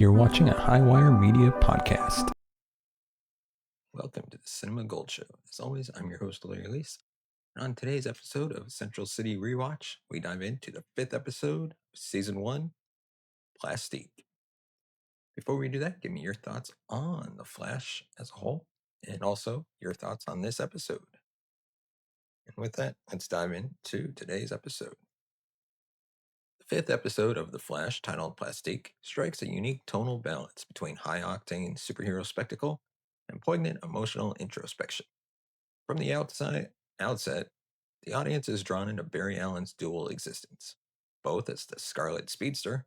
You're watching a Highwire Media podcast. Welcome to the Cinema Gold Show. As always, I'm your host, Larry Leese. And on today's episode of Central City Rewatch, we dive into the 5th episode of Season 1, Plastique. Before we do that, give me your thoughts on The Flash as a whole, and also your thoughts on this episode. And with that, let's dive into today's episode. The 5th episode of The Flash, titled Plastique, strikes a unique tonal balance between high-octane superhero spectacle and poignant emotional introspection. From the outset, the audience is drawn into Barry Allen's dual existence, both as the Scarlet Speedster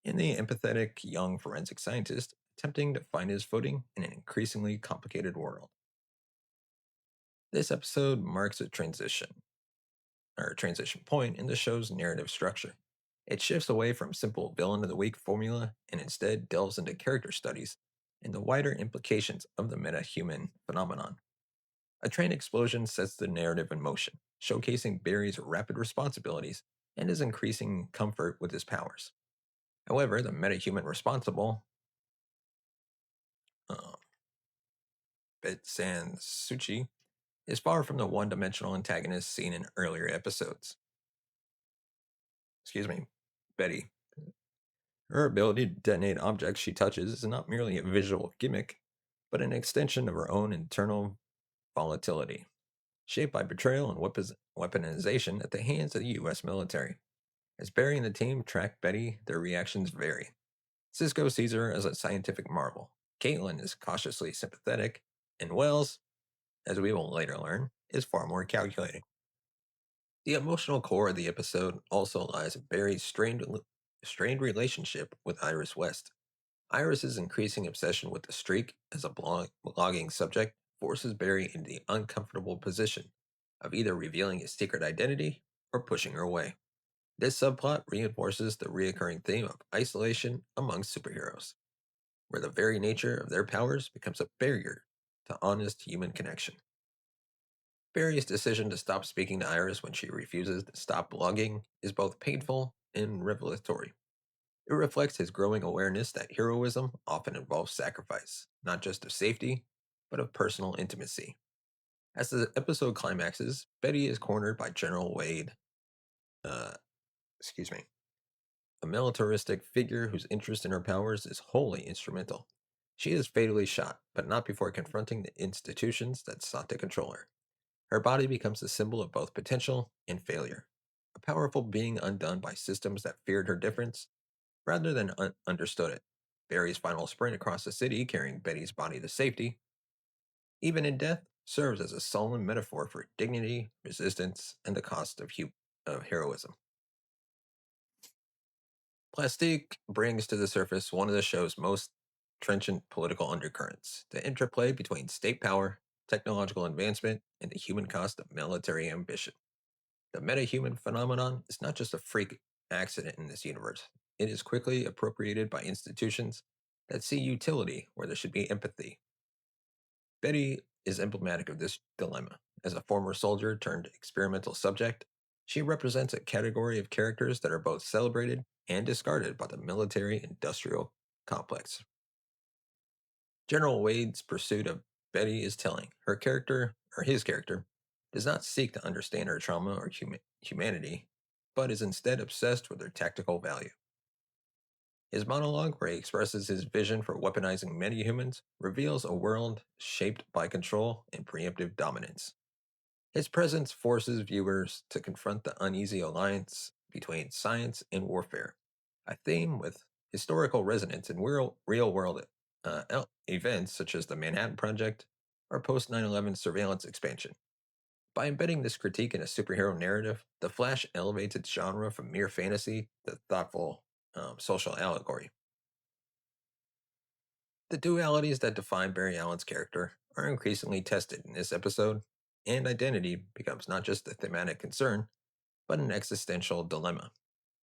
and the empathetic young forensic scientist attempting to find his footing in an increasingly complicated world. This episode marks a transition point in the show's narrative structure. It shifts away from simple villain of the week formula and instead delves into character studies and the wider implications of the metahuman phenomenon. A train explosion sets the narrative in motion, showcasing Barry's rapid responsibilities and his increasing comfort with his powers. However, the metahuman responsible, Sansuchi, is far from the one-dimensional antagonist seen in earlier episodes. Betty. Her ability to detonate objects she touches is not merely a visual gimmick, but an extension of her own internal volatility, shaped by betrayal and weaponization at the hands of the U.S. military. As Barry and the team track Betty, their reactions vary. Cisco sees her as a scientific marvel. Caitlin is cautiously sympathetic, and Wells, as we will later learn, is far more calculating. The emotional core of the episode also lies in Barry's strained relationship with Iris West. Iris's increasing obsession with the streak as a blogging subject forces Barry into the uncomfortable position of either revealing his secret identity or pushing her away. This subplot reinforces the recurring theme of isolation among superheroes, where the very nature of their powers becomes a barrier to honest human connection. Barry's decision to stop speaking to Iris when she refuses to stop blogging is both painful and revelatory. It reflects his growing awareness that heroism often involves sacrifice, not just of safety, but of personal intimacy. As the episode climaxes, Betty is cornered by General Wade, a militaristic figure whose interest in her powers is wholly instrumental. She is fatally shot, but not before confronting the institutions that sought to control her. Her body becomes a symbol of both potential and failure, a powerful being undone by systems that feared her difference rather than understood it. Barry's final sprint across the city, carrying Betty's body to safety, even in death, serves as a solemn metaphor for dignity, resistance, and the cost of heroism. Plastique brings to the surface one of the show's most trenchant political undercurrents, the interplay between state power, technological advancement, and the human cost of military ambition. The metahuman phenomenon is not just a freak accident in this universe. It is quickly appropriated by institutions that see utility where there should be empathy. Betty is emblematic of this dilemma. As a former soldier turned experimental subject, she represents a category of characters that are both celebrated and discarded by the military-industrial complex. General Wade's pursuit of Betty is telling. His character, does not seek to understand her trauma or humanity, but is instead obsessed with her tactical value. His monologue, where he expresses his vision for weaponizing metahumans, reveals a world shaped by control and preemptive dominance. His presence forces viewers to confront the uneasy alliance between science and warfare, a theme with historical resonance in real-world events such as the Manhattan Project or post-9/11 surveillance expansion. By embedding this critique in a superhero narrative, The Flash elevates its genre from mere fantasy to thoughtful social allegory. The dualities that define Barry Allen's character are increasingly tested in this episode, and identity becomes not just a thematic concern, but an existential dilemma.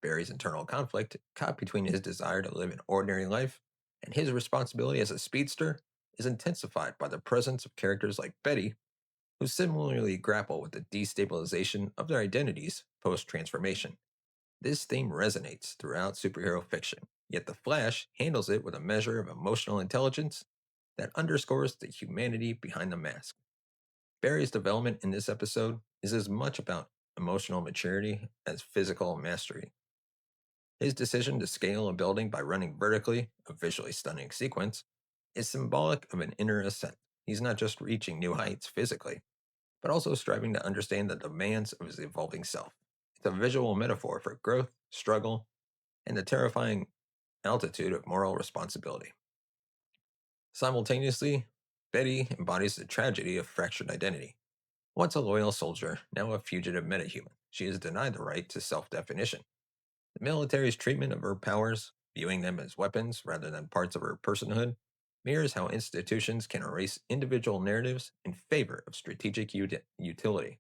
Barry's internal conflict, caught between his desire to live an ordinary life and his responsibility as a speedster, is intensified by the presence of characters like Betty, who similarly grapple with the destabilization of their identities post-transformation. This theme resonates throughout superhero fiction, Yet the Flash handles it with a measure of emotional intelligence that underscores the humanity behind the mask. Barry's development in this episode is as much about emotional maturity as physical mastery. His decision to scale a building by running vertically, a visually stunning sequence, is symbolic of an inner ascent. He's not just reaching new heights physically, but also striving to understand the demands of his evolving self. It's a visual metaphor for growth, struggle, and the terrifying altitude of moral responsibility. Simultaneously, Betty embodies the tragedy of fractured identity. Once a loyal soldier, now a fugitive metahuman, she is denied the right to self definition. The military's treatment of her powers, viewing them as weapons rather than parts of her personhood, mirrors how institutions can erase individual narratives in favor of strategic utility.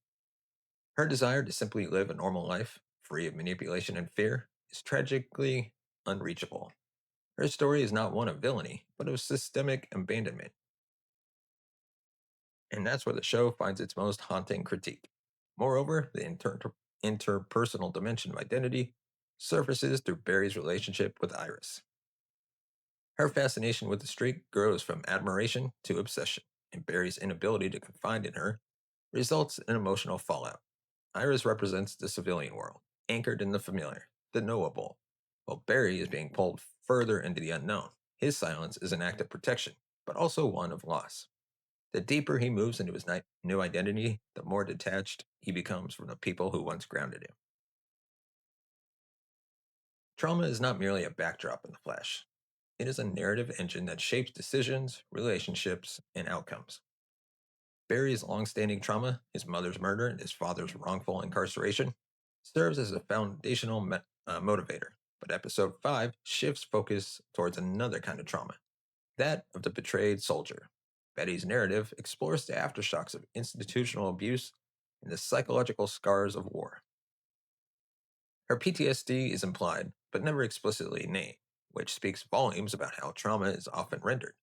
Her desire to simply live a normal life, free of manipulation and fear, is tragically unreachable. Her story is not one of villainy, but of systemic abandonment. And that's where the show finds its most haunting critique. Moreover, the interpersonal dimension of identity surfaces through Barry's relationship with Iris. Her fascination with the streak grows from admiration to obsession, and Barry's inability to confide in her results in emotional fallout. Iris represents the civilian world, anchored in the familiar, the knowable, while Barry is being pulled further into the unknown. His silence is an act of protection, but also one of loss. The deeper he moves into his new identity, the more detached he becomes from the people who once grounded him. Trauma is not merely a backdrop in the Flash. It is a narrative engine that shapes decisions, relationships, and outcomes. Barry's long-standing trauma, his mother's murder and his father's wrongful incarceration, serves as a foundational motivator. But episode 5 shifts focus towards another kind of trauma, that of the betrayed soldier. Betty's narrative explores the aftershocks of institutional abuse and the psychological scars of war. Her PTSD is implied, but never explicitly named, which speaks volumes about how trauma is often rendered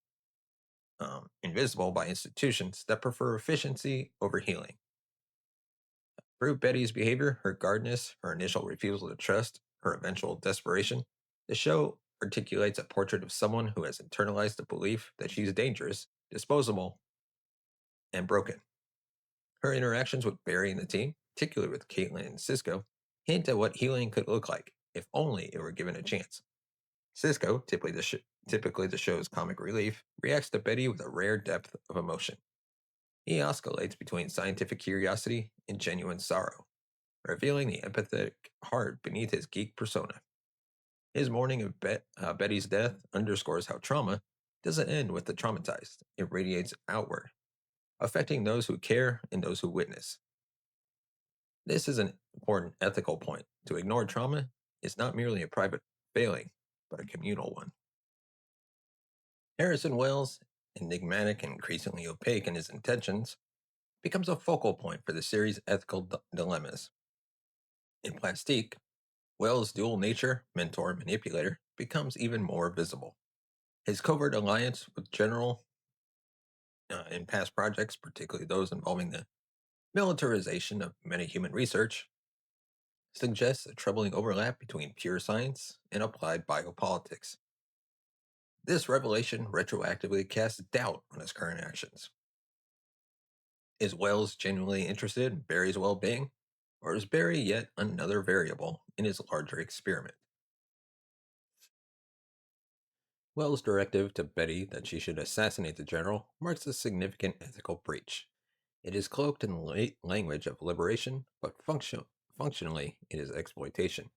invisible by institutions that prefer efficiency over healing. Through Betty's behavior, her guardedness, her initial refusal to trust, her eventual desperation, the show articulates a portrait of someone who has internalized the belief that she's dangerous, disposable, and broken. Her interactions with Barry and the team, particularly with Caitlin and Cisco, hint at what healing could look like if only it were given a chance. Cisco, typically the show's comic relief, reacts to Betty with a rare depth of emotion. He oscillates between scientific curiosity and genuine sorrow, revealing the empathetic heart beneath his geek persona. His mourning of Betty's death underscores how trauma doesn't end with the traumatized, it radiates outward, affecting those who care and those who witness. This is an important ethical point. To ignore trauma is not merely a private failing, but a communal one. Harrison Wells, enigmatic and increasingly opaque in his intentions, becomes a focal point for the series' ethical dilemmas. In Plastique, Wells' dual nature, mentor and manipulator, becomes even more visible. His covert alliance with General in past projects, particularly those involving the militarization of metahuman research, suggests a troubling overlap between pure science and applied biopolitics. This revelation retroactively casts doubt on his current actions. Is Wells genuinely interested in Barry's well being, or is Barry yet another variable in his larger experiment? Wells' directive to Betty that she should assassinate the general marks a significant ethical breach. It is cloaked in the language of liberation, but functionally it is exploitation.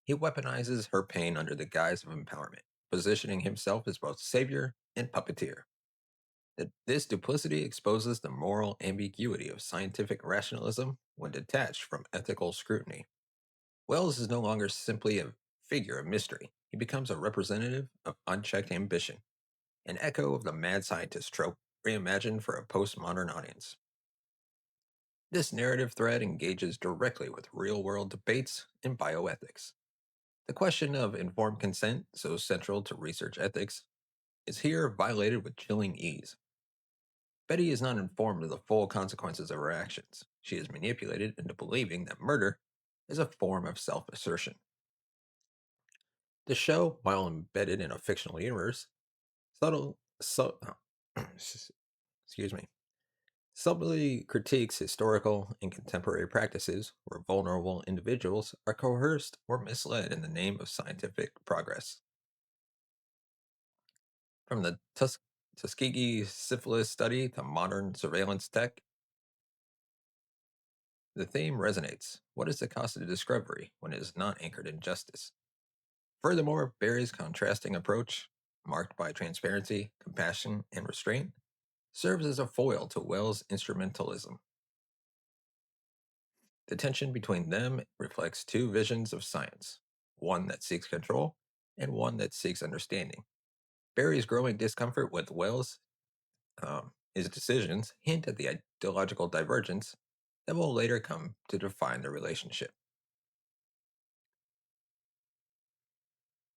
He weaponizes her pain under the guise of empowerment, positioning himself as both savior and puppeteer. This duplicity exposes the moral ambiguity of scientific rationalism when detached from ethical scrutiny. Wells is no longer simply a figure of mystery. He becomes a representative of unchecked ambition, an echo of the mad scientist trope reimagined for a postmodern audience. This narrative thread engages directly with real world debates in bioethics. The question of informed consent, so central to research ethics, is here violated with chilling ease. Betty is not informed of the full consequences of her actions. She is manipulated into believing that murder is a form of self assertion. The show, while embedded in a fictional universe, subtle, excuse me, subtly critiques historical and contemporary practices where vulnerable individuals are coerced or misled in the name of scientific progress. From the Tuskegee syphilis study to modern surveillance tech, the theme resonates. What is the cost of discovery when it is not anchored in justice? Furthermore, Barry's contrasting approach, marked by transparency, compassion, and restraint, serves as a foil to Wells' instrumentalism. The tension between them reflects two visions of science, one that seeks control and one that seeks understanding. Barry's growing discomfort with Wells' his decisions hint at the ideological divergence that will later come to define the relationship.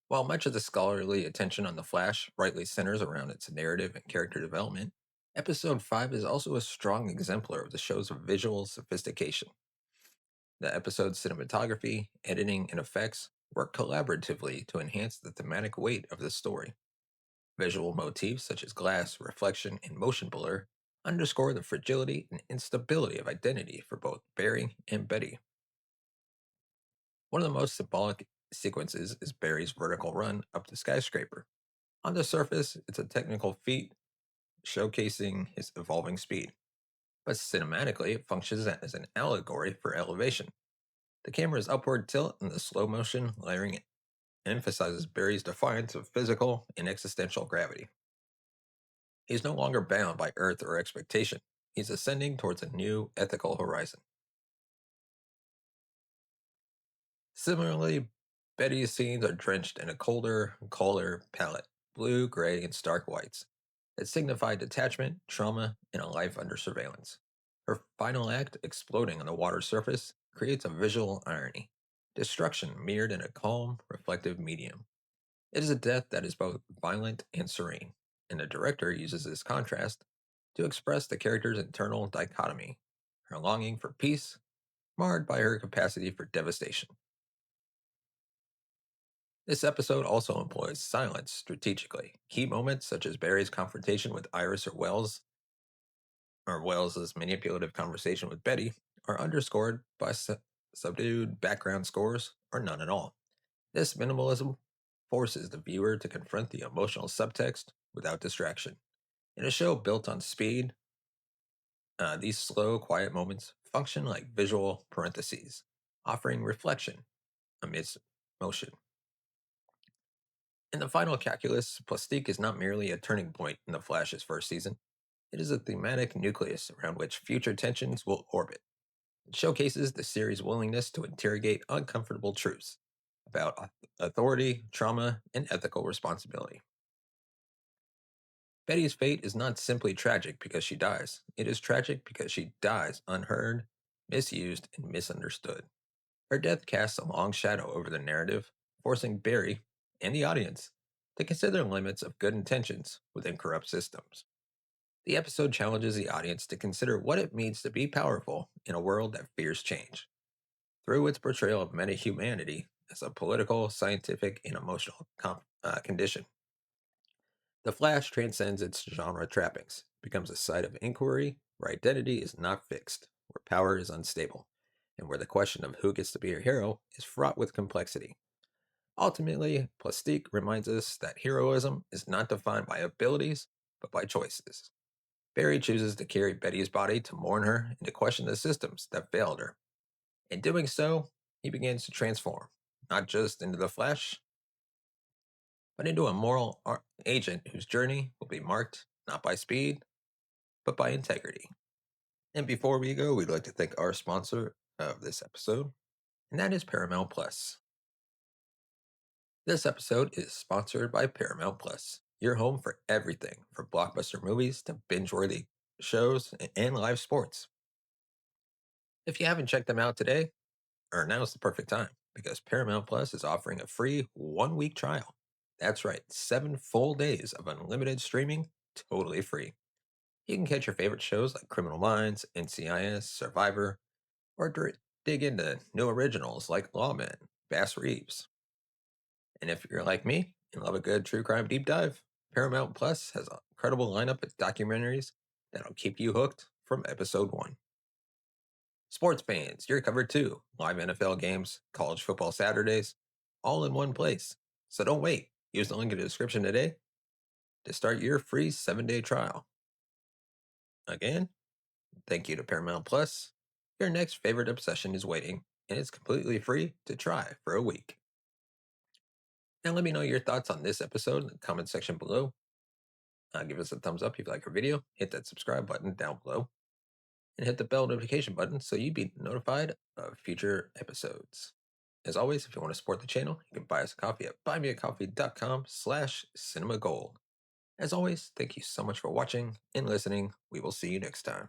While much of the scholarly attention on The Flash rightly centers around its narrative and character development, Episode 5 is also a strong exemplar of the show's visual sophistication. The episode's cinematography, editing, and effects work collaboratively to enhance the thematic weight of the story. Visual motifs such as glass, reflection, and motion blur underscore the fragility and instability of identity for both Barry and Betty. One of the most symbolic sequences is Barry's vertical run up the skyscraper. On the surface, it's a technical feat showcasing his evolving speed, but cinematically, it functions as an allegory for elevation. The camera's upward tilt and the slow motion layering emphasizes Barry's defiance of physical and existential gravity. He's no longer bound by Earth or expectation. He's ascending towards a new ethical horizon. Similarly, Betty's scenes are drenched in a colder color palette, blue, gray, and stark whites, that signify detachment, trauma, and a life under surveillance. Her final act, exploding on the water's surface, creates a visual irony. Destruction mirrored in a calm, reflective medium. It is a death that is both violent and serene, and the director uses this contrast to express the character's internal dichotomy, her longing for peace, marred by her capacity for devastation. This episode also employs silence strategically. Key moments, such as Barry's confrontation with Iris or Wells's manipulative conversation with Betty, are underscored by subdued background scores or none at all. This minimalism forces the viewer to confront the emotional subtext without distraction. In a show built on speed, these slow, quiet moments function like visual parentheses, offering reflection amidst motion. In the final calculus, Plastique is not merely a turning point in The Flash's first season, it is a thematic nucleus around which future tensions will orbit. It showcases the series' willingness to interrogate uncomfortable truths about authority, trauma, and ethical responsibility. Betty's fate is not simply tragic because she dies, it is tragic because she dies unheard, misused, and misunderstood. Her death casts a long shadow over the narrative, forcing Barry and the audience to consider the limits of good intentions within corrupt systems. The episode challenges the audience to consider what it means to be powerful in a world that fears change. Through its portrayal of metahumanity as a political, scientific, and emotional condition, The Flash transcends its genre trappings, becomes a site of inquiry where identity is not fixed, where power is unstable, and where the question of who gets to be a hero is fraught with complexity. Ultimately, Plastique reminds us that heroism is not defined by abilities, but by choices. Barry chooses to carry Betty's body to mourn her and to question the systems that failed her. In doing so, he begins to transform, not just into the Flash, but into a moral agent whose journey will be marked not by speed, but by integrity. And before we go, we'd like to thank our sponsor of this episode, and that is Paramount Plus. This episode is sponsored by Paramount Plus, your home for everything from blockbuster movies to binge worthy shows and live sports. If you haven't checked them out today, or now's the perfect time because Paramount Plus is offering a free 1 week trial. That's right, 7 full days of unlimited streaming, totally free. You can catch your favorite shows like Criminal Minds, NCIS, Survivor, or dig into new originals like Lawmen, Bass Reeves. And if you're like me and love a good true crime deep dive, Paramount Plus has an incredible lineup of documentaries that'll keep you hooked from episode 1. Sports fans, you're covered too. Live NFL games, college football Saturdays, all in one place. So don't wait. Use the link in the description today to start your free 7-day trial. Again, thank you to Paramount Plus. Your next favorite obsession is waiting, and it's completely free to try for a week. Now let me know your thoughts on this episode in the comment section below. Give us a thumbs up if you like our video, hit that subscribe button down below, and hit the bell notification button so you'd be notified of future episodes. As always, if you want to support the channel, you can buy us a coffee at buymeacoffee.com/cinemagold. As always, thank you so much for watching and listening. We will see you next time.